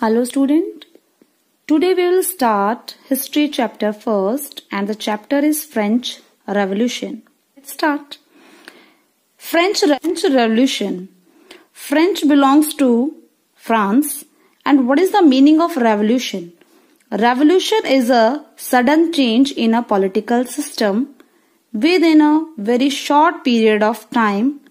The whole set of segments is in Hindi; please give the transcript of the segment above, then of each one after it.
Hello student, today we will start history chapter first and the chapter is French Revolution. Let's start. French Revolution. French belongs to France, and what is the meaning of revolution? Revolution is a sudden change in a political system within a very short period of time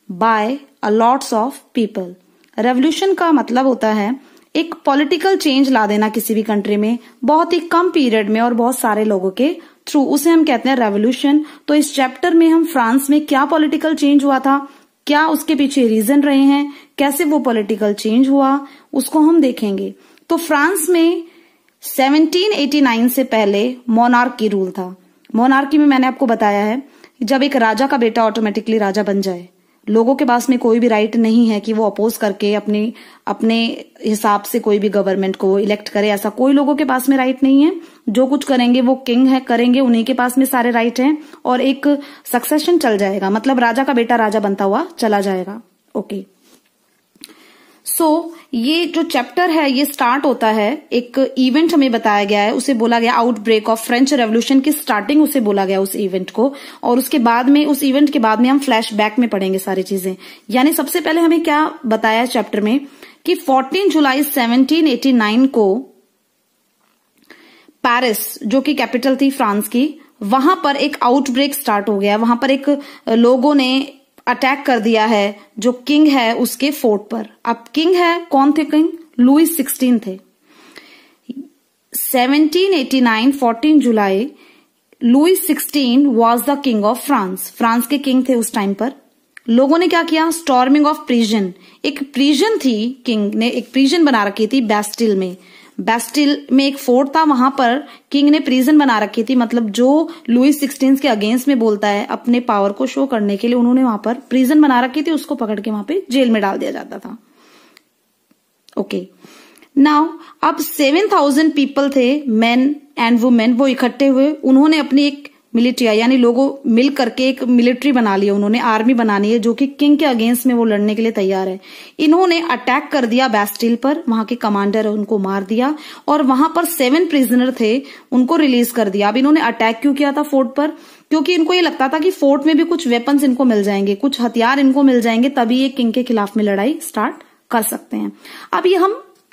by a lots of people. Revolution का मतलब होता है एक पॉलिटिकल चेंज ला देना किसी भी कंट्री में बहुत ही कम पीरियड में और बहुत सारे लोगों के थ्रू, उसे हम कहते हैं रेवोल्यूशन। तो इस चैप्टर में हम फ्रांस में क्या पॉलिटिकल चेंज हुआ था, क्या उसके पीछे रीजन रहे हैं, कैसे वो पॉलिटिकल चेंज हुआ, उसको हम देखेंगे। तो फ्रांस में 1789 से पहले मोनार्की रूल था। मोनार्की में मैंने आपको बताया है जब एक राजा का बेटा ऑटोमेटिकली राजा बन जाए, लोगों के पास में कोई भी राइट नहीं है कि वो अपोज करके अपने हिसाब से कोई भी गवर्नमेंट को इलेक्ट करे, ऐसा कोई लोगों के पास में राइट नहीं है। जो कुछ करेंगे वो किंग है करेंगे, उन्हीं के पास में सारे राइट हैं और एक सक्सेशन चल जाएगा, मतलब राजा का बेटा राजा बनता हुआ चला जाएगा। ओके, सो ये जो चैप्टर है ये स्टार्ट होता है, एक इवेंट हमें बताया गया है, उसे बोला गया आउटब्रेक ऑफ फ्रेंच रेवोल्यूशन की स्टार्टिंग, उसे बोला गया उस इवेंट को। और उसके बाद में उस इवेंट के बाद में हम फ्लैशबैक में पढ़ेंगे सारी चीजें। यानी सबसे पहले हमें क्या बताया चैप्टर में कि 14 जुलाई 1789 को पेरिस, जो कि कैपिटल थी फ्रांस की, वहां पर एक आउटब्रेक स्टार्ट हो गया। वहां पर एक लोगों ने अटैक कर दिया है जो किंग है उसके फोर्ट पर। अब किंग है, कौन थे किंग? लुई 16 थे। 1789 14 जुलाई Louis 16 was the king of France. France के किंग थे उस टाइम पर। लोगों ने क्या किया? स्टॉर्मिंग ऑफ प्रिजन, एक प्रिजन थी, किंग ने एक प्रिजन बना रखी थी बैस्टिल में। बैस्टिल में एक फोर्ट था, वहां पर किंग ने प्रिजन बना रखी थी, मतलब जो लुई 16 के अगेंस्ट में बोलता है अपने पावर को शो करने के लिए उन्होंने वहां पर प्रिजन बना रखी थी, उसको पकड़ के वहां पे जेल में डाल दिया जाता था। ओके, नाउ अब 7000 पीपल थे, मेन एंड वुमेन, वो इकट्ठे हुए। उन्होंने अपनी एक मिलिट्री, यानी लोगों मिल करके एक मिलिट्री बना लिया, उन्होंने आर्मी बनानी है जो कि किंग के अगेंस्ट में वो लड़ने के लिए तैयार है। इन्होंने अटैक कर दिया बैस्टिल पर, वहां के कमांडर है उनको मार दिया और वहां पर 7 प्रिजनर थे उनको रिलीज कर दिया। अब इन्होंने अटैक क्यों किया था फोर्ट पर? क्योंकि इनको ये लगता था कि फोर्ट में भी कुछ वेपन्स इनको मिल जाएंगे, कुछ हथियार इनको मिल जाएंगे, तभी ये किंग के खिलाफ में लड़ाई स्टार्ट कर सकते हैं। अब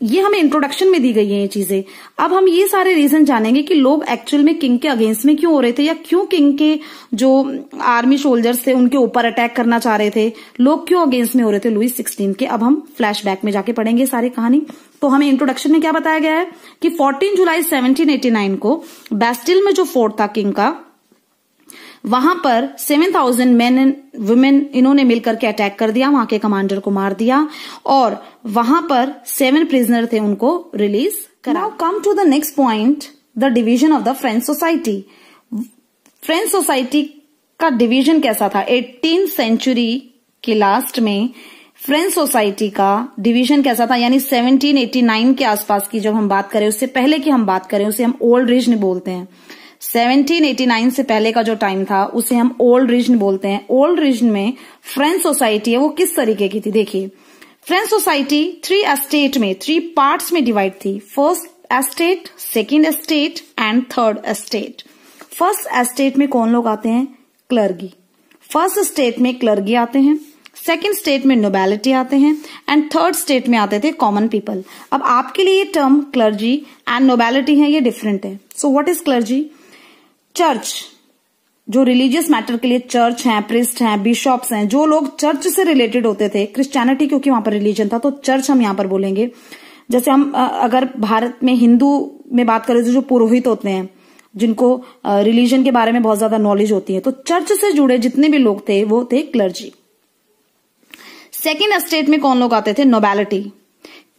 ये हमें इंट्रोडक्शन में दी गई है ये चीजें। अब हम ये सारे रीजन जानेंगे कि लोग एक्चुअल में किंग के अगेंस्ट में क्यों हो रहे थे, या क्यों किंग के जो आर्मी सोल्जर्स थे उनके ऊपर अटैक करना चाह रहे थे, लोग क्यों अगेंस्ट में हो रहे थे लुई 16 के। अब हम फ्लैशबैक में जाके पढ़ेंगे सारी कहानी। तो हमें इंट्रोडक्शन में क्या बताया गया है कि 14 जुलाई 1789 को बैस्टिल में जो फोर्ट था किंग का, वहां पर 7000 मेन एंड वुमेन इन्होंने मिलकर के अटैक कर दिया, वहां के कमांडर को मार दिया और वहां पर 7 प्रिजनर थे उनको रिलीज करा। Now come to the next point, the division of the French society. French society का डिवीजन कैसा था? 18th सेंचुरी के लास्ट में फ्रेंच सोसाइटी का डिवीजन कैसा था? यानी 1789 के आसपास की जब हम बात करें, उससे पहले की हम बात करें, उसे हम ओल्ड रीजन बोलते हैं। 1789 से पहले का जो टाइम था उसे हम ओल्ड रीजन बोलते हैं। ओल्ड रीजन में फ्रेंच सोसाइटी है वो किस तरीके की थी? देखिए, फ्रेंच सोसाइटी 3 एस्टेट में, 3 पार्ट्स में डिवाइड थी। First estate, second estate and third estate. First estate में कौन लोग आते हैं? क्लर्गी। फर्स्ट स्टेट में क्लर्गी आते हैं, सेकेंड स्टेट में नोबेलिटी आते हैं एंड थर्ड स्टेट में आते थे कॉमन पीपल। अब आपके लिए ये टर्म क्लर्जी एंड नोबेलिटी है, ये डिफरेंट है। So what is clergy? Church, जो रिलीजियस मैटर के लिए चर्च हैं, प्रिस्ट हैं, बिशॉप्स हैं, जो लोग चर्च से रिलेटेड होते थे, क्रिश्चियनिटी क्योंकि वहां पर रिलीजन था तो चर्च हम यहां पर बोलेंगे। जैसे हम अगर भारत में हिंदू में बात करें तो जो पुरोहित होते हैं, जिनको रिलीजन के बारे में बहुत ज्यादा नॉलेज होती है, तो चर्च से जुड़े जितने भी लोग थे वो थे क्लर्जी। सेकेंड एस्टेट में कौन लोग आते थे? नोबेलिटी,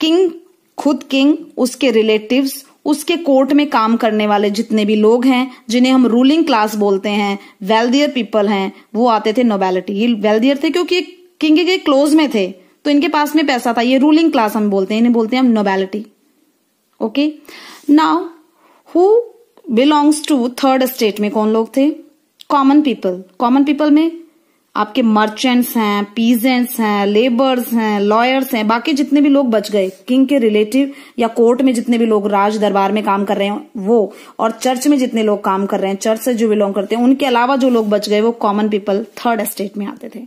किंग, खुद किंग, उसके रिलेटिव्स, उसके कोर्ट में काम करने वाले जितने भी लोग हैं जिन्हें हम रूलिंग क्लास बोलते हैं, वेल्दियर पीपल हैं, वो आते थे नोबेलिटी। ये वेल्दियर थे क्योंकि किंग के क्लोज में थे तो इनके पास में पैसा था, ये रूलिंग क्लास हम बोलते हैं, इन्हें बोलते हैं हम nobility. Okay, now who belongs to third state में कौन लोग थे? Common people. कॉमन पीपल में आपके मर्चेंट्स हैं, पीजेंट्स हैं, लेबर्स हैं, लॉयर्स हैं, बाकी जितने भी लोग बच गए किंग के रिलेटिव या कोर्ट में जितने भी लोग राज दरबार में काम कर रहे हैं वो, और चर्च में जितने लोग काम कर रहे हैं, चर्च से जो बिलोंग करते हैं, उनके अलावा जो लोग बच गए वो कॉमन पीपल थर्ड एस्टेट में आते थे।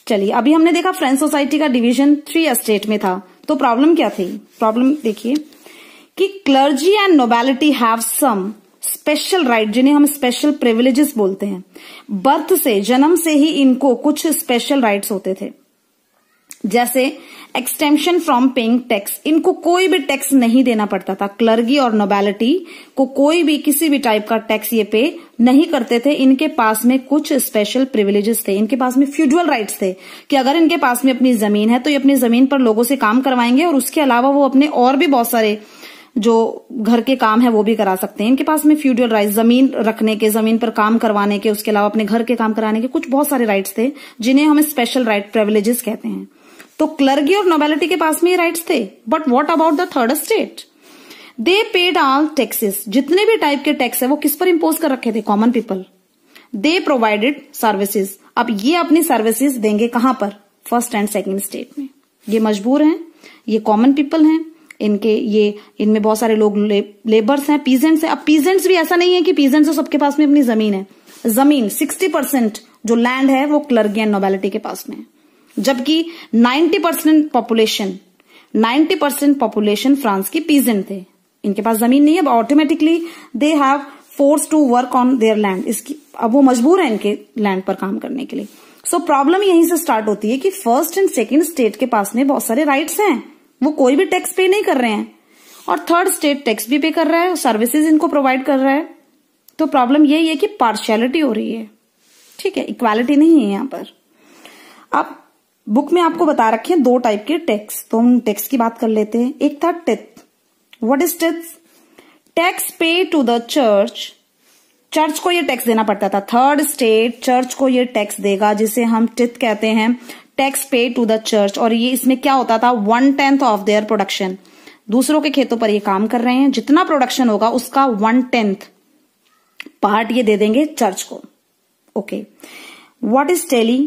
चलिए, अभी हमने देखा फ्रेंच सोसाइटी का डिवीजन 3 एस्टेट में था, तो प्रॉब्लम क्या थी? प्रॉब्लम देखिए कि clergy and nobility have some special right, जिन्हें हम स्पेशल प्रिविलेजेस बोलते हैं। बर्थ से, जन्म से ही इनको कुछ स्पेशल राइट्स होते थे, जैसे एक्सटेंशन फ्रॉम पेइंग टैक्स, इनको कोई भी टैक्स नहीं देना पड़ता था। क्लर्गी और नोबेलिटी को कोई भी किसी भी टाइप का टैक्स ये पे नहीं करते थे। इनके पास में कुछ स्पेशल प्रिविलेजेस थे, इनके पास में फ्यूडुअल राइट्स थे कि अगर इनके पास में अपनी जमीन है तो ये अपनी जमीन पर लोगों से काम करवाएंगे, और उसके अलावा वो अपने और भी बहुत सारे जो घर के काम है वो भी करा सकते हैं। इनके पास में फ्यूडुअल राइट्स, जमीन रखने के, जमीन पर काम करवाने के, उसके अलावा अपने घर के काम कराने के कुछ बहुत सारे राइट्स थे, जिन्हें हम स्पेशल राइट प्रिविलेजेस कहते हैं। तो क्लर्गी और नोबेलिटी के पास में ये राइट्स थे। But what about the third estate? They paid all taxes, जितने भी टाइप के टैक्स है वो किस पर इंपोज कर रखे थे? Common people. दे प्रोवाइडेड सर्विसेज, अब ये अपनी सर्विसेज देंगे कहां पर? फर्स्ट एंड सेकेंड स्टेट में। ये मजबूर हैं, ये कॉमन पीपल हैं, इनमें बहुत सारे लोग लेबर्स हैं, पीजेंट्स हैं। अब पीजेंट्स भी ऐसा नहीं है कि पीजेंट्स तो सबके पास में अपनी जमीन है। जमीन 60% जो लैंड है वो क्लर्गी एंड नोबेलिटी के पास में है, जबकि 90% पॉपुलेशन फ्रांस की पीजेंट थे। इनके पास जमीन नहीं है, automatically they have force to work on their land. अब वो मजबूर है इनके लैंड पर काम करने के लिए। सो प्रॉब्लम यहीं से स्टार्ट होती है कि फर्स्ट एंड सेकेंड स्टेट के पास में बहुत सारे राइट्स हैं, वो कोई भी टैक्स पे नहीं कर रहे हैं, और थर्ड स्टेट टैक्स भी पे कर रहा है, सर्विसेज इनको प्रोवाइड कर रहा है। तो प्रॉब्लम यही है कि पार्शियलिटी हो रही है, ठीक है, इक्वालिटी नहीं है यहां पर। अब बुक में आपको बता रखे हैं 2 टाइप के टैक्स, तो हम टैक्स की बात कर लेते हैं। एक था teeth. What is teeth? Tax पे टू द चर्च, चर्च को ये टैक्स देना पड़ता था। थर्ड स्टेट चर्च को ये टैक्स देगा, जिसे हम टिथ कहते हैं, टैक्स पे टू द चर्च। और ये इसमें क्या होता था? 1/10 ऑफ देयर प्रोडक्शन। दूसरों के खेतों पर ये काम कर रहे हैं, जितना प्रोडक्शन होगा उसका 1/10 पार्ट ये दे देंगे चर्च को। Okay, what is taille?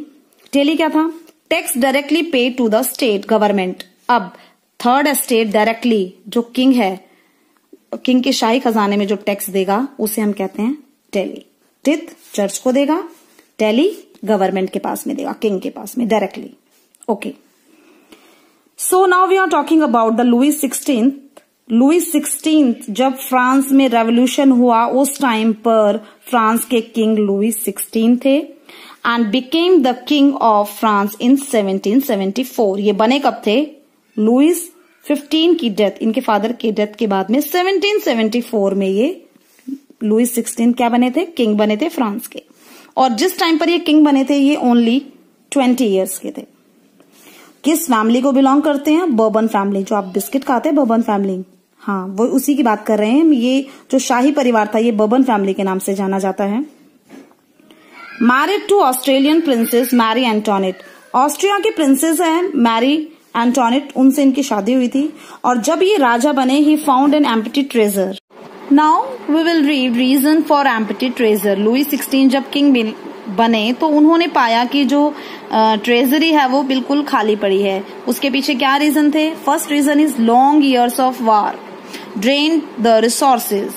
Taille क्या था? Tax directly pay to the state government. अब थर्ड एस्टेट डायरेक्टली, जो किंग है, किंग के शाही खजाने में जो टैक्स देगा उसे हम कहते हैं टेली। टिथ चर्च को देगा, टेली गवर्नमेंट के पास में देगा, किंग के पास में directly. Okay, so now we are talking about the Louis 16। Louis 16 जब फ्रांस में रेवोल्यूशन हुआ, उस टाइम पर फ्रांस के किंग लुई 16 थे, and became the king of France in 1774। ये बने कब थे? लुई 15 की डेथ, इनके फादर की डेथ के बाद में 1774 में ये लुई 16 क्या बने थे? किंग बने थे फ्रांस के। और जिस टाइम पर ये किंग बने थे ये ओनली 20 ईयर्स के थे। किस फैमिली को बिलोंग करते हैं? Bourbon family. जो आप बिस्किट खाते हैं बर्बन फैमिली, हाँ, वो उसी की बात कर रहे हैं। ये जो शाही परिवार था ये बर्बन फैमिली के नाम से जाना जाता है। Married to Australian princess Marie Antoinette. Austria की प्रिंसेस है मैरी एंटोनेट, उनसे इनकी शादी हुई थी। और जब ये राजा बने, he found an empty treasure. Now we will read reason for empty treasure. Louis 16 जब किंग बने तो उन्होंने पाया कि जो ट्रेजरी है वो बिल्कुल खाली पड़ी है। उसके पीछे क्या रीजन थे? First reason is long years of war drain the resources.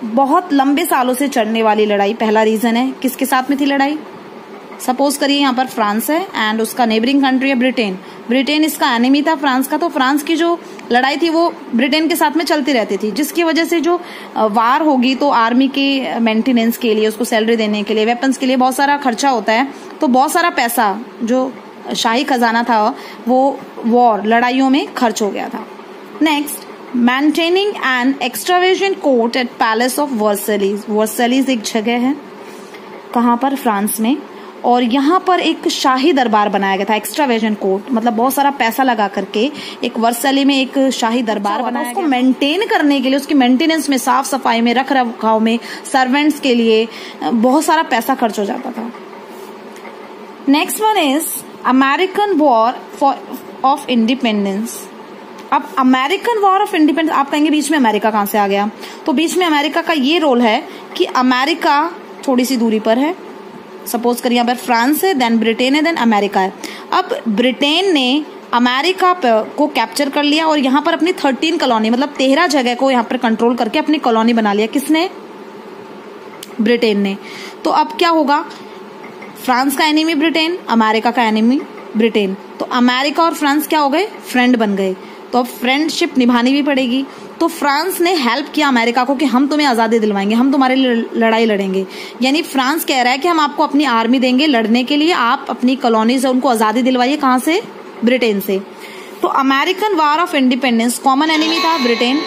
बहुत लंबे सालों से चलने वाली लड़ाई पहला रीजन है। किसके साथ में थी लड़ाई? सपोज करिए यहाँ पर फ्रांस है एंड उसका नेबरिंग कंट्री है ब्रिटेन। ब्रिटेन इसका एनिमी था फ्रांस का, तो फ्रांस की जो लड़ाई थी वो ब्रिटेन के साथ में चलती रहती थी, जिसकी वजह से जो वार होगी तो आर्मी के मेंटेनेंस के लिए, उसको सैलरी देने के लिए, वेपन्स के लिए बहुत सारा खर्चा होता है। तो बहुत सारा पैसा जो शाही खजाना था वो वॉर लड़ाइयों में खर्च हो गया था। Next, maintaining an extravagant court at palace of Versailles. Versailles एक जगह है, कहाँ पर? फ्रांस में। और यहाँ पर एक शाही दरबार बनाया गया था। एक्स्ट्रावेजेंट कोर्ट मतलब बहुत सारा पैसा लगा करके एक वर्सेली में एक शाही दरबार बनाया गया। उसको मेंटेन करने के लिए, उसकी मेंटेनेंस में, साफ सफाई में, रख रखाव में, सर्वेंट्स के लिए बहुत सारा पैसा खर्च हो जाता था। Next one is American war of independence. अब अमेरिकन वॉर ऑफ इंडिपेंडेंस, आप कहेंगे बीच में अमेरिका कहां से आ गया? तो बीच में अमेरिका का ये रोल है कि अमेरिका थोड़ी सी दूरी पर है सपोज करिए यहाँ पर फ्रांस है, देन ब्रिटेन है, देन अमेरिका है। अब ब्रिटेन ने अमेरिका को कैप्चर कर लिया और यहाँ पर अपनी 13 कॉलोनी मतलब 13 जगह को यहाँ पर कंट्रोल करके अपनी कॉलोनी बना लिया। किसने? ब्रिटेन ने। तो अब क्या होगा? फ्रांस का एनिमी ब्रिटेन, अमेरिका का एनिमी ब्रिटेन। तो अमेरिका और फ्रांस क्या हो गए? फ्रेंड बन गए। तो अब फ्रेंडशिप निभानी भी पड़ेगी। तो फ्रांस ने हेल्प किया अमेरिका को कि हम तुम्हें आजादी दिलवाएंगे, हम तुम्हारे लिए लड़ाई लड़ेंगे। यानी फ्रांस कह रहा है कि हम आपको अपनी आर्मी देंगे लड़ने के लिए, आप अपनी कॉलोनी से उनको आजादी दिलवाइए। कहां से? ब्रिटेन से। तो American war of independence, common enemy था ब्रिटेन।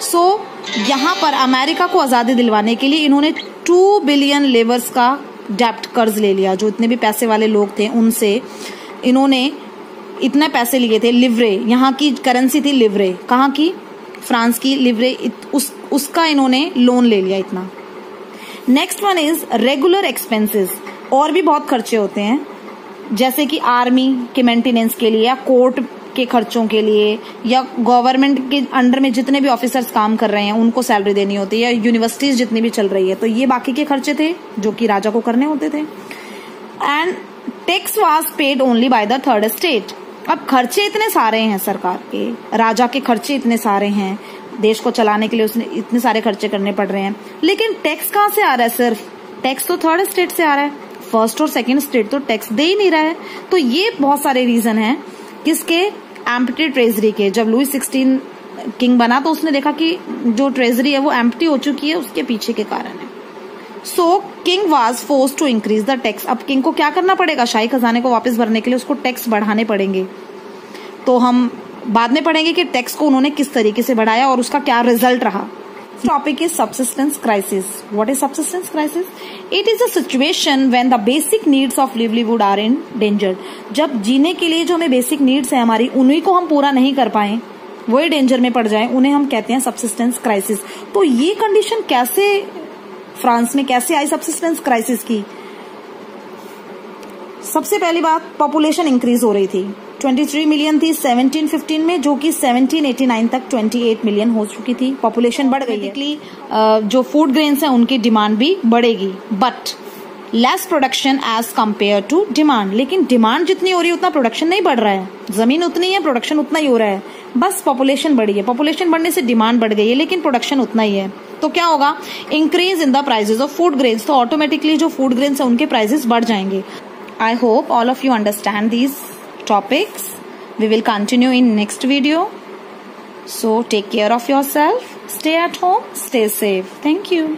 सो यहां पर अमेरिका को आजादी दिलवाने के लिए इन्होंने 2 बिलियन लेवर्स का डेप्ट, कर्ज ले लिया। जो इतने भी पैसे वाले लोग थे उनसे इन्होंने इतने पैसे लिए थे। लिवरे, यहाँ की करेंसी थी लिवरे। कहाँ की? फ्रांस की लिवरे। उसका इन्होंने लोन ले लिया इतना। Next one is regular expenses. और भी बहुत खर्चे होते हैं, जैसे कि आर्मी के मेंटेनेंस के लिए या कोर्ट के खर्चों के लिए या गवर्नमेंट के अंडर में जितने भी ऑफिसर्स काम कर रहे हैं उनको सैलरी देनी होती है, या यूनिवर्सिटीज जितनी भी चल रही है। तो ये बाकी के खर्चे थे जो कि राजा को करने होते थे। And tax was paid only by the third state. अब खर्चे इतने सारे हैं सरकार के, राजा के खर्चे इतने सारे हैं, देश को चलाने के लिए उसने इतने सारे खर्चे करने पड़ रहे हैं, लेकिन टैक्स कहाँ से आ रहा है? सिर्फ टैक्स तो थर्ड स्टेट से आ रहा है, फर्स्ट और सेकंड स्टेट तो टैक्स दे ही नहीं रहा है। तो ये बहुत सारे रीजन हैं किसके? एम्प्टी ट्रेजरी के। जब लुई 16 किंग बना तो उसने देखा कि जो ट्रेजरी है वो एम्प्टी हो चुकी है, उसके पीछे के कारण है। So king was force to increase the tax. अब किंग को क्या करना पड़ेगा? शाही खजाने को वापस भरने के लिए उसको टैक्स बढ़ाने पड़ेंगे। तो हम बाद में पढ़ेंगे कि टैक्स को उन्होंने किस तरीके से बढ़ाया और उसका क्या रिजल्ट रहा। Topic is subsistence crisis. What is subsistence crisis? It is a situation when the basic needs of livelihood are in danger. जब जीने के लिए जो हमें बेसिक नीड्स है हमारी, उन्हीं को हम पूरा नहीं कर पाए, वही डेंजर में पड़ जाए, उन्हें हम कहते हैं सबसिस्टेंस क्राइसिस। तो ये कंडीशन कैसे फ्रांस में कैसे आई सबसिस्टेंस क्राइसिस की? सबसे पहली बात, पॉपुलेशन इंक्रीज हो रही थी। 23 मिलियन थी 1715 में, जो कि 1789 तक 28 मिलियन हो चुकी थी। पॉपुलेशन बढ़ गई है, जो फूड ग्रेन्स हैं उनकी डिमांड भी बढ़ेगी। But less production as compare to demand. लेकिन डिमांड जितनी हो रही है उतना प्रोडक्शन नहीं बढ़ रहा है। जमीन उतनी है, प्रोडक्शन उतना ही हो रहा है, बस पॉपुलेशन बढ़ी है। पॉपुलेशन बढ़ने से डिमांड बढ़ गई है, लेकिन प्रोडक्शन उतना ही है। तो क्या होगा? Increase in the prices of food grains. तो ऑटोमेटिकली जो फूड ग्रेन्स है उनके प्राइसेस बढ़ जाएंगे। I hope all of you understand these topics. We will continue in next video. So take care of yourself. Stay at home. Stay safe. Thank you.